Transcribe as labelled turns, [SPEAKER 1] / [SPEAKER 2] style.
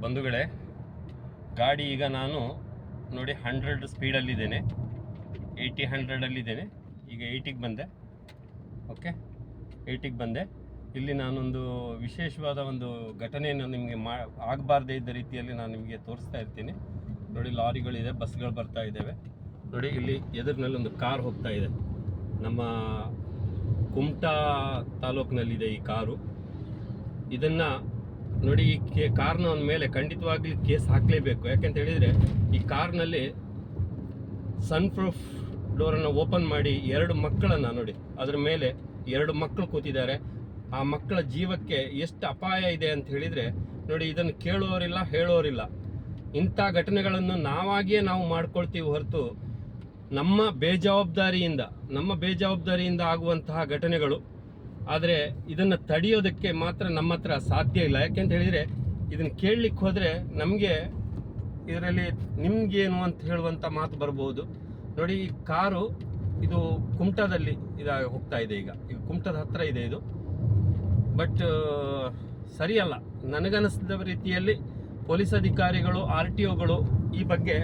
[SPEAKER 1] ಬಂಧುಗಳೇ, ಗಾಡಿ ಈಗ ನಾನು ನೋಡಿ 100 ಸ್ಪೀಡಲ್ಲಿದ್ದೇನೆ, 100ಅಲ್ಲಿದ್ದೇನೆ. ಈಗ 80ಗೆ ಬಂದೆ. ಓಕೆ, 80ಗೆ ಬಂದೆ. ಇಲ್ಲಿ ನಾನೊಂದು ವಿಶೇಷವಾದ ಒಂದು ಘಟನೆಯನ್ನು ನಿಮಗೆ ಆಗಬಾರ್ದೇ ಇದ್ದ ರೀತಿಯಲ್ಲಿ ನಾನು ನಿಮಗೆ ತೋರಿಸ್ತಾ ಇರ್ತೀನಿ. ನೋಡಿ, ಲಾರಿಗಳಿದೆ, ಬಸ್ಗಳು ಬರ್ತಾ ಇದ್ದಾವೆ. ನೋಡಿ, ಇಲ್ಲಿ ಎದುರಿನಲ್ಲಿ ಒಂದು ಕಾರ್ ಹೋಗ್ತಾ ಇದೆ. ನಮ್ಮ ಕುಮಟಾ ತಾಲೂಕಿನಲ್ಲಿದೆ ಈ ಕಾರು. ಇದನ್ನು ನೋಡಿ, ಈ ಕಾರ್ನ ಮೇಲೆ ಖಂಡಿತವಾಗ್ಲಿ ಕೇಸ್ ಹಾಕಲೇಬೇಕು. ಯಾಕೆಂತ ಹೇಳಿದರೆ ಈ ಕಾರ್ನಲ್ಲಿ ಸನ್ಪ್ರೂಫ್ ಡೋರನ್ನು ಓಪನ್ ಮಾಡಿ 2 ಮಕ್ಕಳನ್ನು ನೋಡಿ, ಅದರ ಮೇಲೆ 2 ಮಕ್ಕಳು ಕೂತಿದ್ದಾರೆ. ಆ ಮಕ್ಕಳ ಜೀವಕ್ಕೆ ಎಷ್ಟು ಅಪಾಯ ಇದೆ ಅಂತ ಹೇಳಿದರೆ ನೋಡಿ, ಇದನ್ನು ಕೇಳುವವರಿಲ್ಲ, ಹೇಳೋರಿಲ್ಲ. ಇಂಥ ಘಟನೆಗಳನ್ನು ನಾವಾಗಿಯೇ ನಾವು ಮಾಡ್ಕೊಳ್ತೀವಿ ಹೊರತು ನಮ್ಮ ಬೇಜವಾಬ್ದಾರಿಯಿಂದ ಆಗುವಂತಹ ಘಟನೆಗಳು. ಆದರೆ ಇದನ್ನು ತಡೆಯೋದಕ್ಕೆ ಮಾತ್ರ ನಮ್ಮ ಹತ್ರ ಸಾಧ್ಯ ಇಲ್ಲ. ಯಾಕೆಂತ ಹೇಳಿದರೆ ಇದನ್ನು ಕೇಳಲಿಕ್ಕೆ ಹೋದರೆ ನಮಗೆ ಇದರಲ್ಲಿ ನಿಮಗೇನು ಅಂತ ಹೇಳುವಂಥ ಮಾತು ಬರ್ಬೋದು. ನೋಡಿ, ಈ ಕಾರು ಇದು ಕುಮಟಾದಲ್ಲಿ ಹೋಗ್ತಾ ಇದೆ. ಈಗ ಕುಮಟದ ಹತ್ರ ಇದೆ ಇದು. ಬಟ್ ಸರಿಯಲ್ಲ. ನನಗನ್ನಿಸಿದ ರೀತಿಯಲ್ಲಿ ಪೊಲೀಸ್ ಅಧಿಕಾರಿಗಳು, RTOಗಳು ಈ ಬಗ್ಗೆ